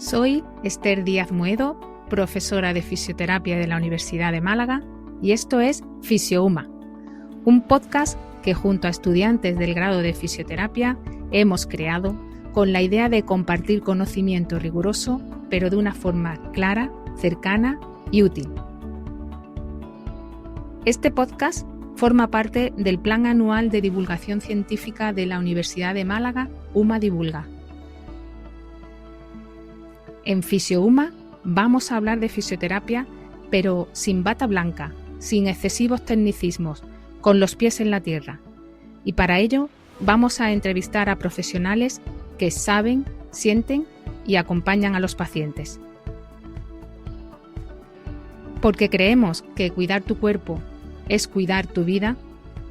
Soy Esther Díaz Muedo, profesora de fisioterapia de la Universidad de Málaga, y esto es FisioUma, un podcast que junto a estudiantes del grado de fisioterapia hemos creado con la idea de compartir conocimiento riguroso, pero de una forma clara, cercana y útil. Este podcast forma parte del Plan Anual de Divulgación Científica de la Universidad de Málaga, UMA Divulga. En FisioUma vamos a hablar de fisioterapia, pero sin bata blanca, sin excesivos tecnicismos, con los pies en la tierra. Y para ello vamos a entrevistar a profesionales que saben, sienten y acompañan a los pacientes. Porque creemos que cuidar tu cuerpo es cuidar tu vida,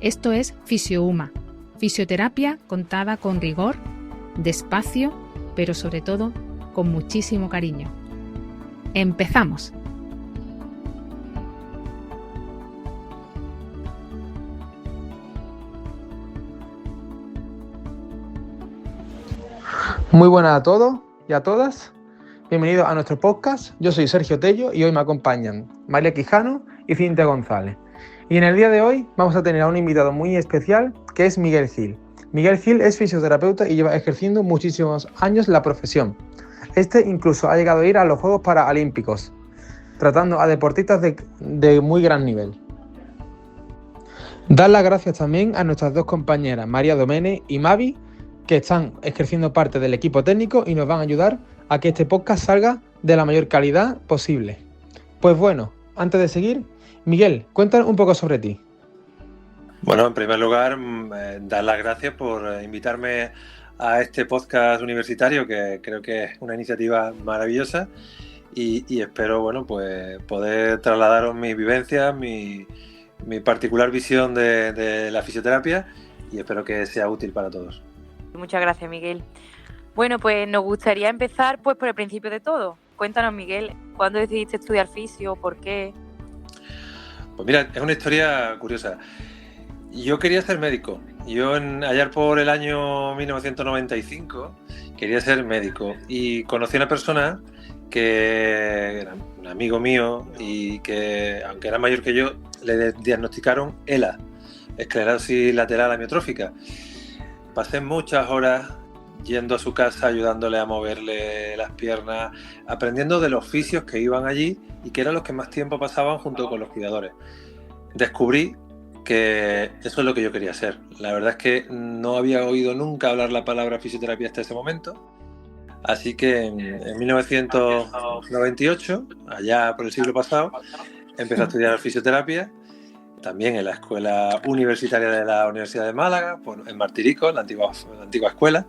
esto es FisioUma, fisioterapia contada con rigor, despacio, pero sobre todo con muchísimo cariño. ¡Empezamos! Muy buenas a todos y a todas. Bienvenidos a nuestro podcast. Yo soy Sergio Tello y hoy me acompañan María Quijano y Cintia González. Y en el día de hoy vamos a tener a un invitado muy especial que es Miguel Gil. Miguel Gil es fisioterapeuta y lleva ejerciendo muchísimos años la profesión. Incluso ha llegado a ir a los Juegos Paralímpicos, tratando a deportistas de muy gran nivel. Dar las gracias también a nuestras dos compañeras, María Domene y Mavi, que están ejerciendo parte del equipo técnico y nos van a ayudar a que este podcast salga de la mayor calidad posible. Pues bueno, antes de seguir, Miguel, cuéntanos un poco sobre ti. Bueno, en primer lugar, dar las gracias por invitarme a este podcast universitario, que creo que es una iniciativa maravillosa y espero, bueno, pues poder trasladaros mis vivencias, mi particular visión de la fisioterapia y espero que sea útil para todos. Muchas gracias, Miguel. Bueno, pues nos gustaría empezar pues por el principio de todo. Cuéntanos, Miguel, ¿cuándo decidiste estudiar fisio? ¿Por qué? Pues mira, es una historia curiosa. Yo quería ser médico. Yo allá por el año 1995 quería ser médico y conocí a una persona que era un amigo mío y que, aunque era mayor que yo, le diagnosticaron ELA, esclerosis lateral amiotrófica. Pasé muchas horas yendo a su casa, ayudándole a moverle las piernas, aprendiendo de los fisios que iban allí y que eran los que más tiempo pasaban junto con los cuidadores. Descubrí que eso es lo que yo quería ser. La verdad es que no había oído nunca hablar la palabra fisioterapia hasta ese momento. Así que en 1998, allá por el siglo pasado, empecé a estudiar fisioterapia, también en la escuela universitaria de la Universidad de Málaga, en Martirico, la antigua escuela,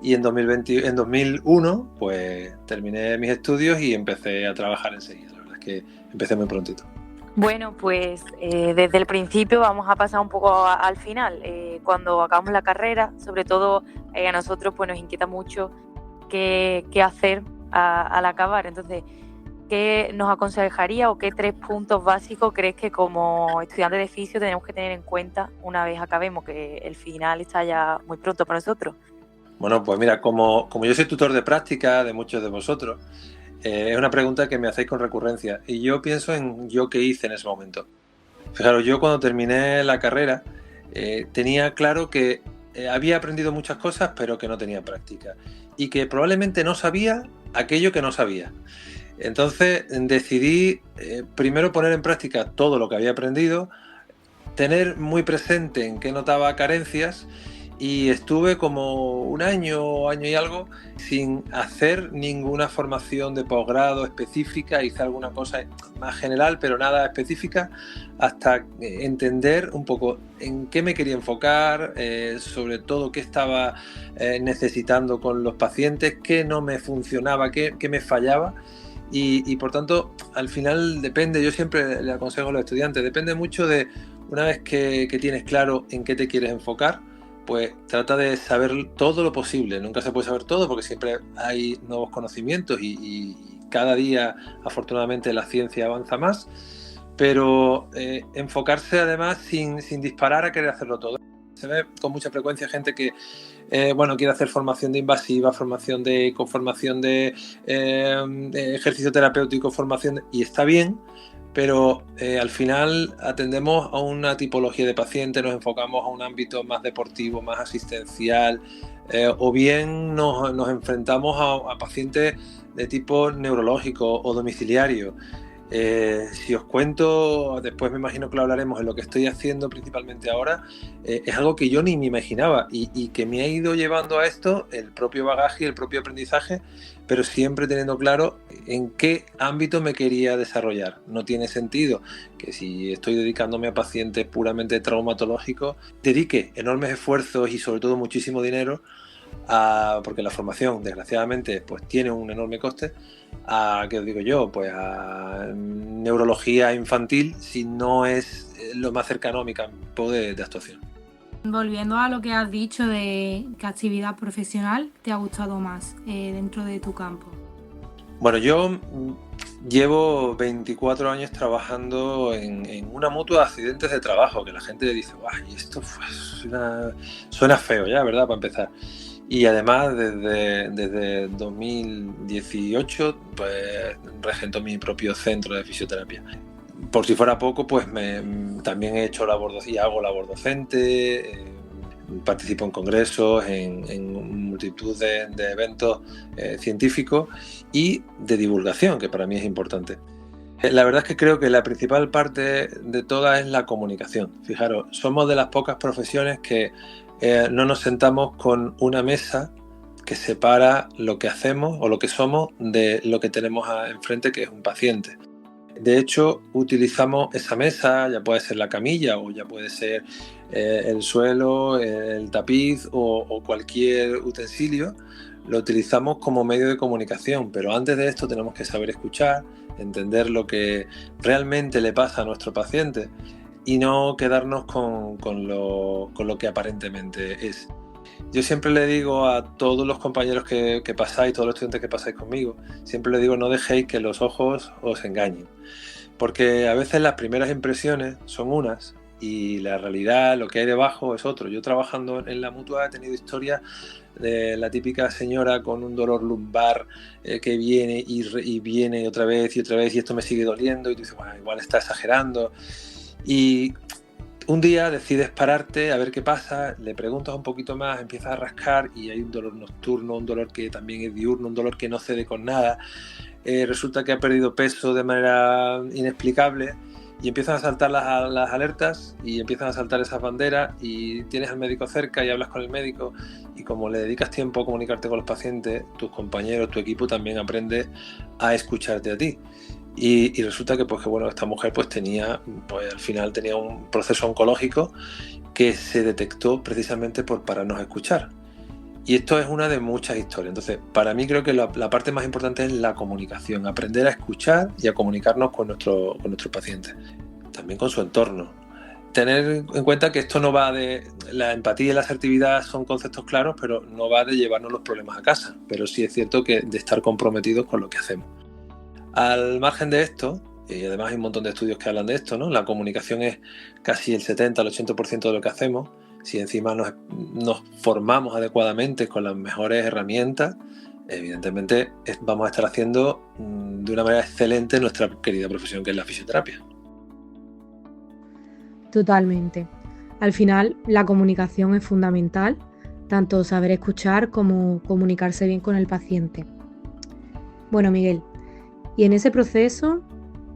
y en 2001 pues terminé mis estudios y empecé a trabajar enseguida. La verdad es que empecé muy prontito. Bueno, pues desde el principio vamos a pasar un poco al final. Cuando acabamos la carrera, sobre todo a nosotros pues nos inquieta mucho qué hacer al acabar. Entonces, ¿qué nos aconsejaría o qué 3 puntos básicos crees que como estudiantes de fisio tenemos que tener en cuenta una vez acabemos, que el final está ya muy pronto para nosotros? Bueno, pues mira, como yo soy tutor de práctica de muchos de vosotros, es una pregunta que me hacéis con recurrencia y yo pienso en yo qué hice en ese momento. Fijaros, yo cuando terminé la carrera tenía claro que había aprendido muchas cosas pero que no tenía práctica y que probablemente no sabía aquello que no sabía. Entonces decidí primero poner en práctica todo lo que había aprendido, tener muy presente en qué notaba carencias y estuve como un año y algo sin hacer ninguna formación de posgrado específica. Hice alguna cosa más general, pero nada específica, hasta entender un poco en qué me quería enfocar, sobre todo qué estaba necesitando con los pacientes, qué no me funcionaba, qué me fallaba. Y por tanto, al final depende, yo siempre le aconsejo a los estudiantes, depende mucho de, una vez que tienes claro en qué te quieres enfocar, pues trata de saber todo lo posible. Nunca se puede saber todo porque siempre hay nuevos conocimientos y cada día afortunadamente la ciencia avanza más, pero enfocarse además sin disparar a querer hacerlo todo. Se ve con mucha frecuencia gente que quiere hacer formación de invasiva, formación de eco, formación de ejercicio terapéutico, y está bien, pero al final atendemos a una tipología de paciente, nos enfocamos a un ámbito más deportivo, más asistencial, o bien nos enfrentamos a pacientes de tipo neurológico o domiciliario. Si os cuento, después me imagino que lo hablaremos, en lo que estoy haciendo principalmente ahora, es algo que yo ni me imaginaba y que me ha ido llevando a esto el propio bagaje y el propio aprendizaje, pero siempre teniendo claro en qué ámbito me quería desarrollar. No tiene sentido que si estoy dedicándome a pacientes puramente traumatológicos, dedique enormes esfuerzos y sobre todo muchísimo dinero, porque la formación desgraciadamente pues tiene un enorme coste, ¿qué os digo yo? Pues a neurología infantil, si no es lo más cercano a mi campo de actuación. Volviendo a lo que has dicho de qué actividad profesional te ha gustado más dentro de tu campo. Bueno, yo llevo 24 años trabajando en una mutua de accidentes de trabajo, que la gente dice, ¡guau! Y esto suena feo ya, ¿verdad? Para empezar. Y además desde 2018 pues regento mi propio centro de fisioterapia. Por si fuera poco, pues también he hecho hago labor docente, participo en congresos, en multitud de eventos científicos y de divulgación, que para mí es importante. La verdad es que creo que la principal parte de todas es la comunicación. Fijaros, somos de las pocas profesiones que no nos sentamos con una mesa que separa lo que hacemos o lo que somos de lo que tenemos enfrente, que es un paciente. De hecho, utilizamos esa mesa, ya puede ser la camilla o ya puede ser el suelo, el tapiz o cualquier utensilio, lo utilizamos como medio de comunicación, pero antes de esto tenemos que saber escuchar, entender lo que realmente le pasa a nuestro paciente y no quedarnos con lo que aparentemente es. Yo siempre le digo a todos los compañeros que pasáis, todos los estudiantes que pasáis conmigo, siempre les digo, no dejéis que los ojos os engañen, porque a veces las primeras impresiones son unas y la realidad, lo que hay debajo, es otro. Yo trabajando en la mutua he tenido historias de la típica señora con un dolor lumbar que viene y viene otra vez y esto me sigue doliendo y tú dices, bueno, igual está exagerando. Y un día decides pararte a ver qué pasa, le preguntas un poquito más, empiezas a rascar y hay un dolor nocturno, un dolor que también es diurno, un dolor que no cede con nada. Resulta que ha perdido peso de manera inexplicable y empiezan a saltar las alertas y empiezan a saltar esas banderas y tienes al médico cerca y hablas con el médico y como le dedicas tiempo a comunicarte con los pacientes, tus compañeros, tu equipo también aprende a escucharte a ti. Y resulta que esta mujer al final tenía un proceso oncológico que se detectó precisamente por pararnos a escuchar. Y esto es una de muchas historias. Entonces, para mí creo que la parte más importante es la comunicación, aprender a escuchar y a comunicarnos con nuestros pacientes, también con su entorno. Tener en cuenta que esto no va de... La empatía y la asertividad son conceptos claros, pero no va de llevarnos los problemas a casa. Pero sí es cierto que de estar comprometidos con lo que hacemos. Al margen de esto, y además hay un montón de estudios que hablan de esto, ¿no? La comunicación es casi el 70 al 80% de lo que hacemos. Si encima nos formamos adecuadamente con las mejores herramientas, evidentemente vamos a estar haciendo de una manera excelente nuestra querida profesión, que es la fisioterapia. Totalmente. Al final, la comunicación es fundamental, tanto saber escuchar como comunicarse bien con el paciente. Bueno, Miguel, y en ese proceso,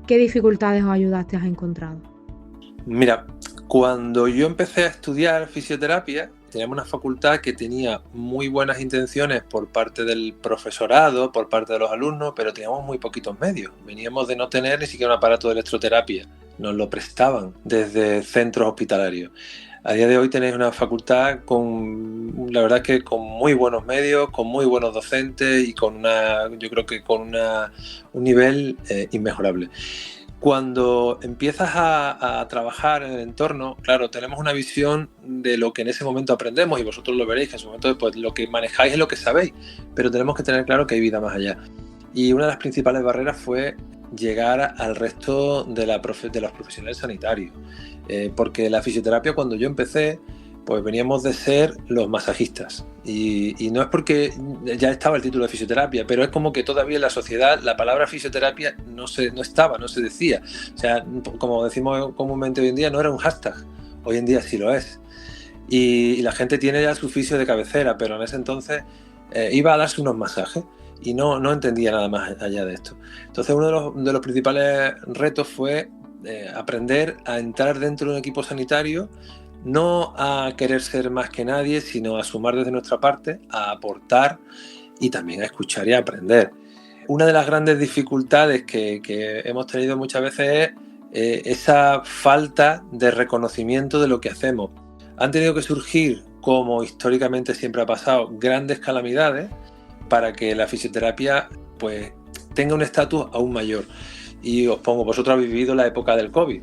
¿qué dificultades o ayudas te has encontrado? Mira, cuando yo empecé a estudiar fisioterapia, teníamos una facultad que tenía muy buenas intenciones por parte del profesorado, por parte de los alumnos, pero teníamos muy poquitos medios. Veníamos de no tener ni siquiera un aparato de electroterapia. Nos lo prestaban desde centros hospitalarios. A día de hoy tenéis una facultad la verdad es que con muy buenos medios, con muy buenos docentes y con un nivel inmejorable. Cuando empiezas a trabajar en el entorno, claro, tenemos una visión de lo que en ese momento aprendemos y vosotros lo veréis, que en su momento pues, lo que manejáis es lo que sabéis, pero tenemos que tener claro que hay vida más allá. Y una de las principales barreras fue llegar al resto de los profesionales sanitarios, porque la fisioterapia cuando yo empecé pues veníamos de ser los masajistas. Y no es porque ya estaba el título de fisioterapia, pero es como que todavía en la sociedad la palabra fisioterapia no se decía. O sea, como decimos comúnmente hoy en día, no era un hashtag. Hoy en día sí lo es. Y la gente tiene ya su fisio de cabecera, pero en ese entonces iba a darse unos masajes y no entendía nada más allá de esto. Entonces uno de los principales retos fue aprender a entrar dentro de un equipo sanitario, no a querer ser más que nadie, sino a sumar desde nuestra parte, a aportar y también a escuchar y a aprender. Una de las grandes dificultades que hemos tenido muchas veces es esa falta de reconocimiento de lo que hacemos. Han tenido que surgir, como históricamente siempre ha pasado, grandes calamidades para que la fisioterapia pues tenga un estatus aún mayor. Y os pongo, vosotros habéis vivido la época del COVID.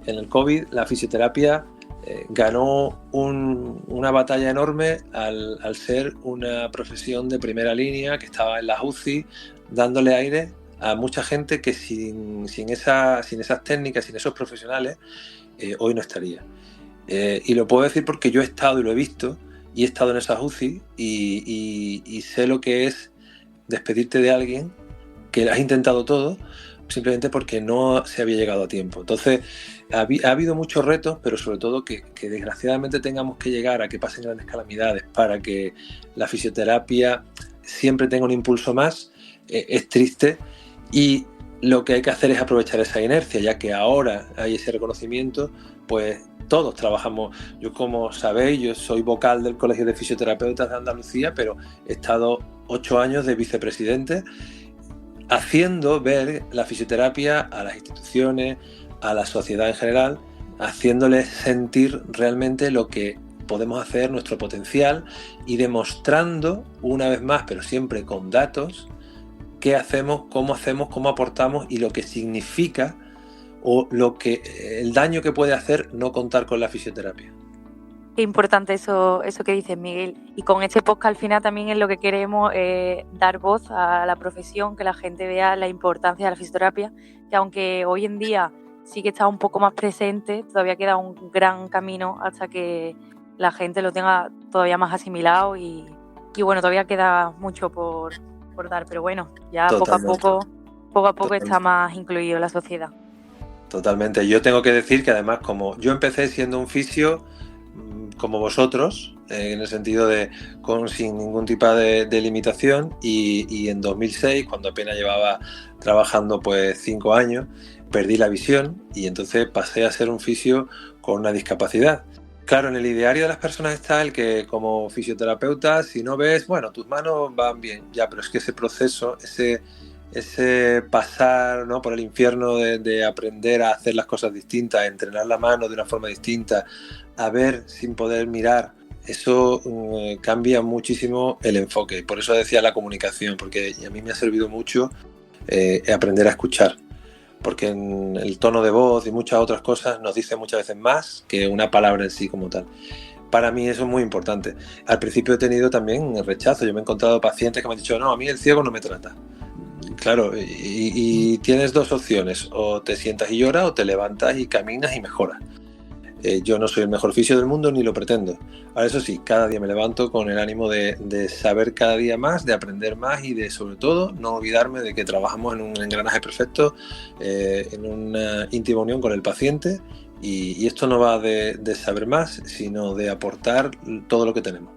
En el COVID la fisioterapia ganó una batalla enorme al ser una profesión de primera línea que estaba en las UCI dándole aire a mucha gente que sin esas técnicas, sin esos profesionales, hoy no estaría. Y lo puedo decir porque yo he estado y lo he visto y he estado en esas UCI y sé lo que es despedirte de alguien que has intentado todo simplemente porque no se había llegado a tiempo. Entonces ha habido muchos retos, pero sobre todo que desgraciadamente tengamos que llegar a que pasen grandes calamidades para que la fisioterapia siempre tenga un impulso más. Es triste y lo que hay que hacer es aprovechar esa inercia, ya que ahora hay ese reconocimiento, pues todos trabajamos. Yo, como sabéis, yo soy vocal del Colegio de Fisioterapeutas de Andalucía, pero he estado 8 años de vicepresidente haciendo ver la fisioterapia a las instituciones, a la sociedad en general, haciéndoles sentir realmente lo que podemos hacer, nuestro potencial, y demostrando una vez más, pero siempre con datos, qué hacemos, cómo aportamos y lo que significa o el daño que puede hacer no contar con la fisioterapia. Qué importante eso que dices, Miguel. Y con este podcast al final también es lo que queremos, dar voz a la profesión, que la gente vea la importancia de la fisioterapia, que aunque hoy en día sí que está un poco más presente, todavía queda un gran camino hasta que la gente lo tenga todavía más asimilado y bueno, todavía queda mucho por dar, pero bueno, ya Totalmente. poco a poco Totalmente. Está más incluido en la sociedad. Totalmente. Yo tengo que decir que además, como yo empecé siendo un fisio como vosotros, en el sentido de sin ningún tipo de limitación, y en 2006, cuando apenas llevaba trabajando pues 5 años, perdí la visión y entonces pasé a ser un fisio con una discapacidad. Claro, en el ideario de las personas está el que como fisioterapeuta, si no ves, bueno, tus manos van bien, ya, pero es que ese proceso, ese pasar, ¿no?, por el infierno de aprender a hacer las cosas distintas, a entrenar la mano de una forma distinta, a ver sin poder mirar, eso cambia muchísimo el enfoque. Y por eso decía la comunicación, porque a mí me ha servido mucho aprender a escuchar, porque en el tono de voz y muchas otras cosas nos dice muchas veces más que una palabra en sí como tal. Para mí eso es muy importante. Al principio he tenido también rechazo. Yo me he encontrado pacientes que me han dicho, no, a mí el ciego no me trata. Claro, y tienes dos opciones, o te sientas y lloras, o te levantas y caminas y mejoras. Yo no soy el mejor fisio del mundo, ni lo pretendo. Ahora, eso sí, cada día me levanto con el ánimo de saber cada día más, de aprender más y de, sobre todo, no olvidarme de que trabajamos en un engranaje perfecto, en una íntima unión con el paciente, y esto no va de saber más, sino de aportar todo lo que tenemos.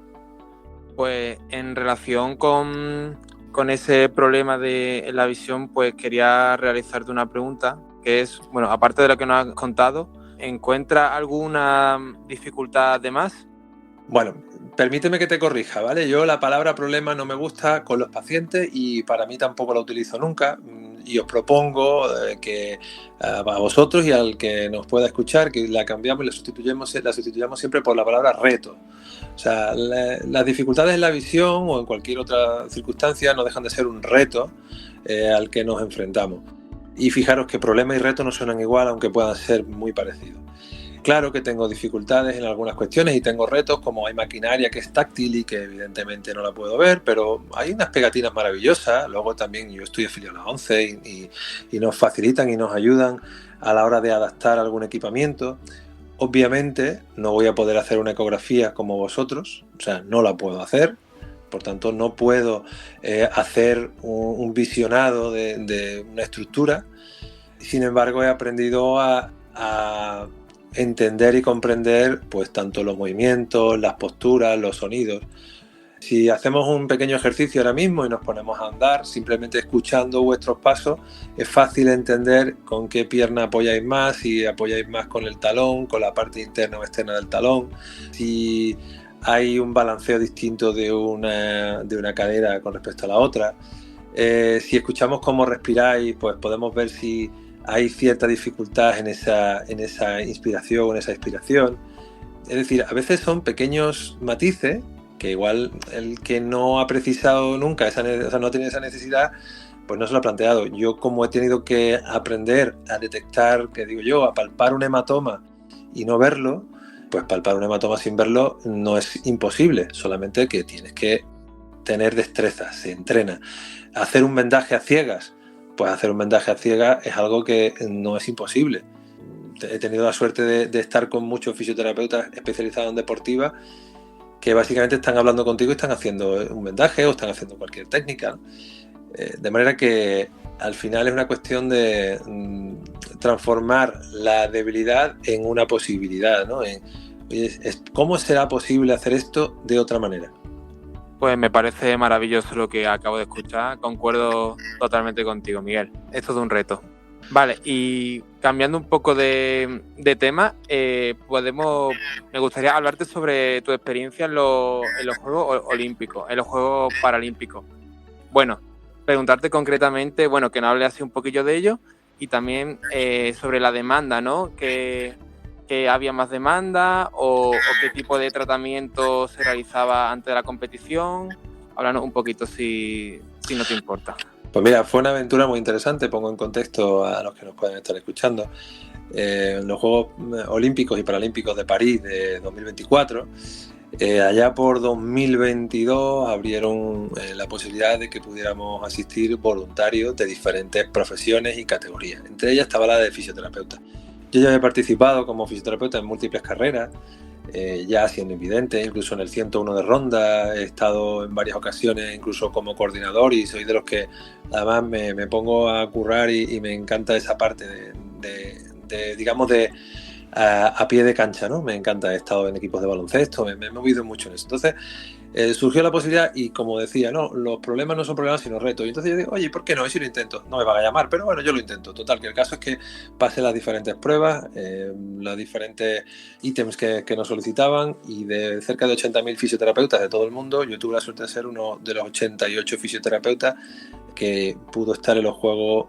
Pues en relación con ese problema de la visión, pues quería realizarte una pregunta, que es, bueno, aparte de lo que nos has contado, ¿encuentra alguna dificultad de más? Bueno, permíteme que te corrija, ¿vale? Yo la palabra problema no me gusta con los pacientes y para mí tampoco la utilizo nunca, y os propongo que a vosotros y al que nos pueda escuchar, que la cambiamos y la sustituyamos siempre por la palabra reto. O sea, las dificultades en la visión o en cualquier otra circunstancia no dejan de ser un reto al que nos enfrentamos. Y fijaros que problema y reto no suenan igual, aunque puedan ser muy parecidos. Claro que tengo dificultades en algunas cuestiones y tengo retos, como hay maquinaria que es táctil y que evidentemente no la puedo ver, pero hay unas pegatinas maravillosas. Luego también yo estoy afiliado a la ONCE y nos facilitan y nos ayudan a la hora de adaptar algún equipamiento. obviamente no voy a poder hacer una ecografía como vosotros, o sea, no la puedo hacer, por tanto no puedo hacer un visionado de una estructura. Sin embargo, he aprendido a entender y comprender pues tanto los movimientos, las posturas, los sonidos. Si hacemos un pequeño ejercicio ahora mismo y nos ponemos a andar, simplemente escuchando vuestros pasos, es fácil entender con qué pierna apoyáis más, si apoyáis más con el talón, con la parte interna o externa del talón, si hay un balanceo distinto de una cadera con respecto a la otra. Si escuchamos cómo respiráis, pues podemos ver si hay cierta dificultad en esa inspiración o en esa expiración. Es decir, a veces son pequeños matices que igual el que no ha precisado nunca, no tiene esa necesidad, pues no se lo ha planteado. Yo, como he tenido que aprender a detectar, a palpar un hematoma y no verlo, pues palpar un hematoma sin verlo no es imposible, solamente que tienes que tener destreza, se entrena. Hacer un vendaje a ciegas, pues hacer un vendaje a ciegas es algo que no es imposible. He tenido la suerte de estar con muchos fisioterapeutas especializados en deportiva que básicamente están hablando contigo y están haciendo un vendaje o están haciendo cualquier técnica. De manera que al final es una cuestión de transformar la debilidad en una posibilidad, ¿no? ¿Cómo será posible hacer esto de otra manera? Pues me parece maravilloso lo que acabo de escuchar. Concuerdo totalmente contigo, Miguel. Es todo un reto. Vale, y cambiando un poco de tema, me gustaría hablarte sobre tu experiencia en los Juegos Olímpicos, en los Juegos Paralímpicos. Bueno, preguntarte concretamente, que nos hables así un poquillo de ello y también sobre la demanda, ¿no? Que había más demanda o qué tipo de tratamiento se realizaba antes de la competición. Háblanos un poquito si no te importa. Pues mira, fue una aventura muy interesante, pongo en contexto a los que nos pueden estar escuchando. En los Juegos Olímpicos y Paralímpicos de París de 2024, allá por 2022 abrieron la posibilidad de que pudiéramos asistir voluntarios de diferentes profesiones y categorías. Entre ellas estaba la de fisioterapeuta. Yo ya he participado como fisioterapeuta en múltiples carreras, ya siendo invidente, incluso en el 101 de Ronda, he estado en varias ocasiones incluso como coordinador y soy de los que además me pongo a currar y me encanta esa parte de a pie de cancha, ¿no? Me encanta, he estado en equipos de baloncesto, me he movido mucho en eso. Entonces surgió la posibilidad y como decía, no, los problemas no son problemas sino retos. Y entonces yo digo, oye, ¿por qué no? ¿Y si lo intento? No me van a llamar, pero bueno, yo lo intento. Total, que el caso es que pasé las diferentes pruebas, los diferentes ítems que nos solicitaban y de cerca de 80.000 fisioterapeutas de todo el mundo, yo tuve la suerte de ser uno de los 88 fisioterapeutas que pudo estar en los Juegos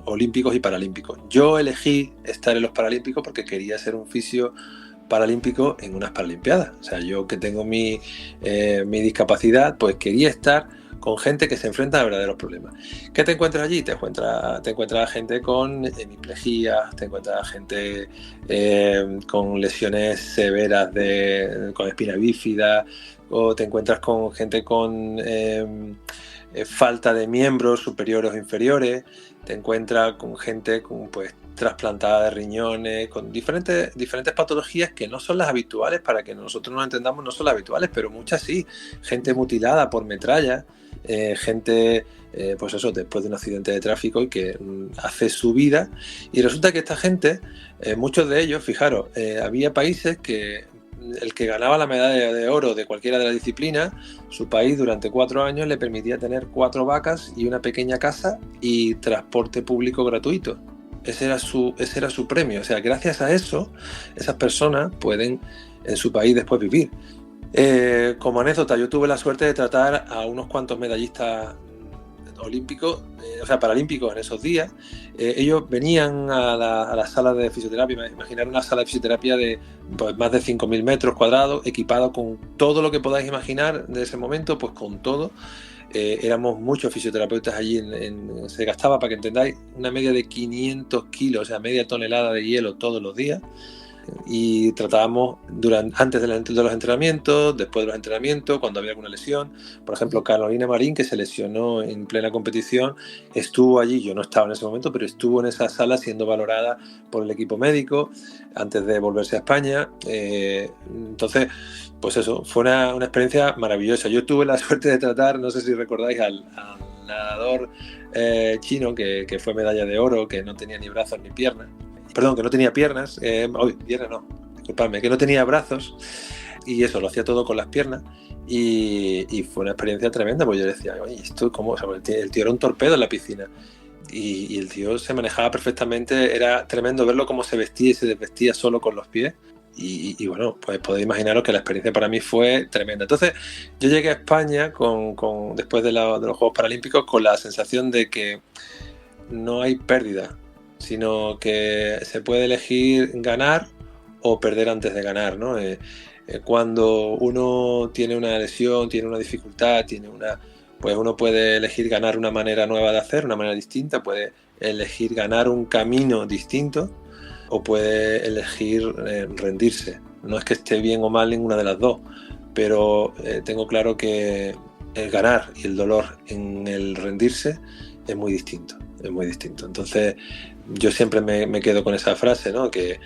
Olímpicos y Paralímpicos. Yo elegí estar en los Paralímpicos porque quería ser un fisio paralímpico en unas Paralimpiadas. O sea, yo que tengo mi discapacidad, pues quería estar con gente que se enfrenta a verdaderos problemas. ¿Qué te encuentras allí? Te encuentras gente con hemiplejías, te encuentras gente con lesiones severas con espina bífida, o te encuentras con gente con falta de miembros superiores o inferiores, te encuentras con gente con trasplantada de riñones, con diferentes patologías que no son las habituales, para que nosotros nos entendamos, no son las habituales, pero muchas sí. Gente mutilada por metralla, gente, después de un accidente de tráfico y que hace su vida. Y resulta que esta gente, muchos de ellos, fijaros, había países que el que ganaba la medalla de oro de cualquiera de las disciplinas, su país durante 4 años le permitía tener 4 vacas y una pequeña casa y transporte público gratuito. Ese era su premio. O sea, gracias a eso, esas personas pueden en su país después vivir. Como anécdota, yo tuve la suerte de tratar a unos cuantos medallistas olímpicos, paralímpicos en esos días. Ellos venían a la sala de fisioterapia, imaginar una sala de fisioterapia de más de 5.000 metros cuadrados, equipado con todo lo que podáis imaginar de ese momento, pues con todo. Éramos muchos fisioterapeutas allí, se gastaba, para que entendáis, una media de 500 kilos, o sea, media tonelada de hielo todos los días. y tratábamos antes de los entrenamientos, después de los entrenamientos, cuando había alguna lesión. Por ejemplo, Carolina Marín, que se lesionó en plena competición, estuvo allí, yo no estaba en ese momento, pero estuvo en esa sala siendo valorada por el equipo médico antes de volverse a España. Entonces, pues eso, fue una experiencia maravillosa. Yo tuve la suerte de tratar, no sé si recordáis, al nadador chino que fue medalla de oro, que no tenía ni brazos ni piernas. Perdón, que no tenía piernas, disculpadme, que no tenía brazos, y eso, lo hacía todo con las piernas, y fue una experiencia tremenda, porque yo decía, oye, ¿esto cómo? O sea, el tío era un torpedo en la piscina, y el tío se manejaba perfectamente, era tremendo verlo cómo se vestía y se desvestía solo con los pies, y bueno, pues podéis imaginaros que la experiencia para mí fue tremenda. Entonces, yo llegué a España después de los Juegos Paralímpicos con la sensación de que no hay pérdida, sino que se puede elegir ganar o perder antes de ganar, ¿no? Cuando uno tiene una lesión, tiene una dificultad, pues uno puede elegir ganar una manera nueva de hacer, una manera distinta, puede elegir ganar un camino distinto o puede elegir rendirse. No es que esté bien o mal ninguna de las dos, pero tengo claro que el ganar y el dolor en el rendirse es muy distinto, es muy distinto. Entonces, yo siempre me quedo con esa frase, ¿no? Que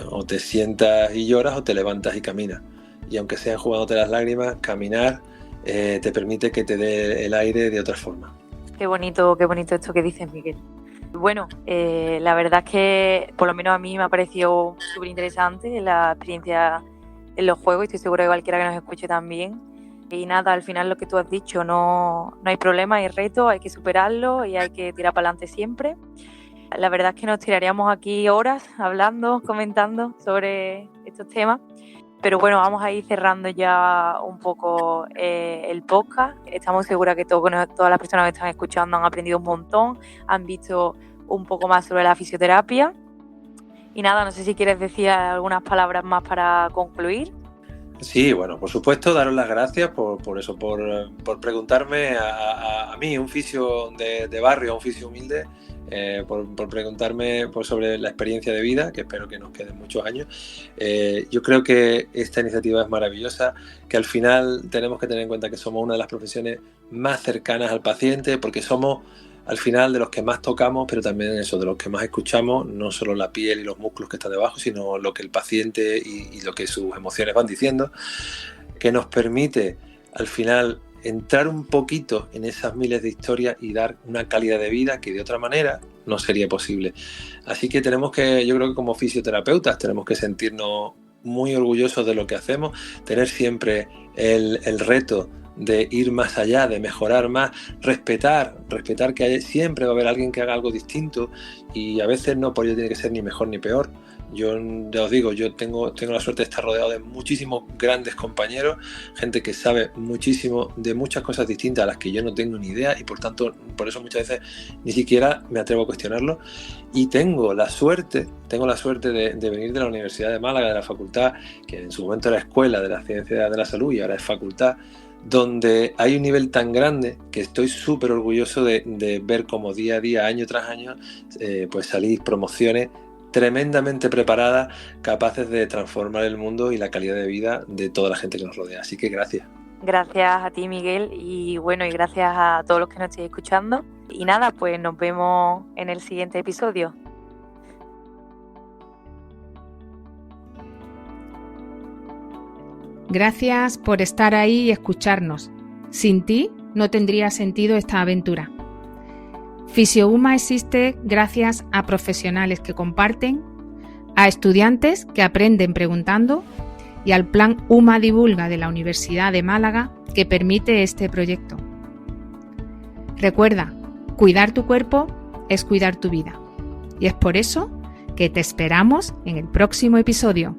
o te sientas y lloras o te levantas y caminas. Y aunque sea jugándote las lágrimas, caminar te permite que te dé el aire de otra forma. Qué bonito esto que dices, Miguel. Bueno, la verdad es que por lo menos a mí me ha parecido súper interesante la experiencia en los juegos, y estoy segura que cualquiera que nos escuche también. Y nada, al final lo que tú has dicho, no hay problema, hay reto, hay que superarlo y hay que tirar para adelante siempre. La verdad es que nos tiraríamos aquí horas hablando, comentando sobre estos temas, pero bueno, vamos a ir cerrando ya un poco el podcast. Estamos seguras que todas las personas que están escuchando han aprendido un montón, han visto un poco más sobre la fisioterapia. Y nada, no sé si quieres decir algunas palabras más para concluir. Sí, bueno, por supuesto, daros las gracias por preguntarme a mí, un fisio de barrio, un fisio humilde, por preguntarme sobre la experiencia de vida, que espero que nos queden muchos años. Yo creo que esta iniciativa es maravillosa, que al final tenemos que tener en cuenta que somos una de las profesiones más cercanas al paciente, porque somos al final de los que más tocamos, pero también eso, de los que más escuchamos, no solo la piel y los músculos que están debajo, sino lo que el paciente y lo que sus emociones van diciendo, que nos permite al final entrar un poquito en esas miles de historias y dar una calidad de vida que de otra manera no sería posible. Así que yo creo que como fisioterapeutas tenemos que sentirnos muy orgullosos de lo que hacemos, tener siempre el reto de ir más allá, de mejorar más, respetar que siempre va a haber alguien que haga algo distinto, y a veces no por ello tiene que ser ni mejor ni peor. Yo ya os digo, yo tengo la suerte de estar rodeado de muchísimos grandes compañeros, gente que sabe muchísimo de muchas cosas distintas a las que yo no tengo ni idea, y por tanto, por eso muchas veces ni siquiera me atrevo a cuestionarlo. Y tengo la suerte de venir de la Universidad de Málaga, de la facultad, que en su momento era Escuela de la Ciencia de la Salud y ahora es Facultad, donde hay un nivel tan grande que estoy súper orgulloso de ver cómo día a día, año tras año, pues salís promociones tremendamente preparadas, capaces de transformar el mundo y la calidad de vida de toda la gente que nos rodea. Así que gracias. Gracias a ti, Miguel, y bueno, y gracias a todos los que nos estéis escuchando. Y nada, pues nos vemos en el siguiente episodio. Gracias por estar ahí y escucharnos. Sin ti no tendría sentido esta aventura. FisioUMA existe gracias a profesionales que comparten, a estudiantes que aprenden preguntando y al Plan UMA Divulga de la Universidad de Málaga que permite este proyecto. Recuerda, cuidar tu cuerpo es cuidar tu vida. Y es por eso que te esperamos en el próximo episodio.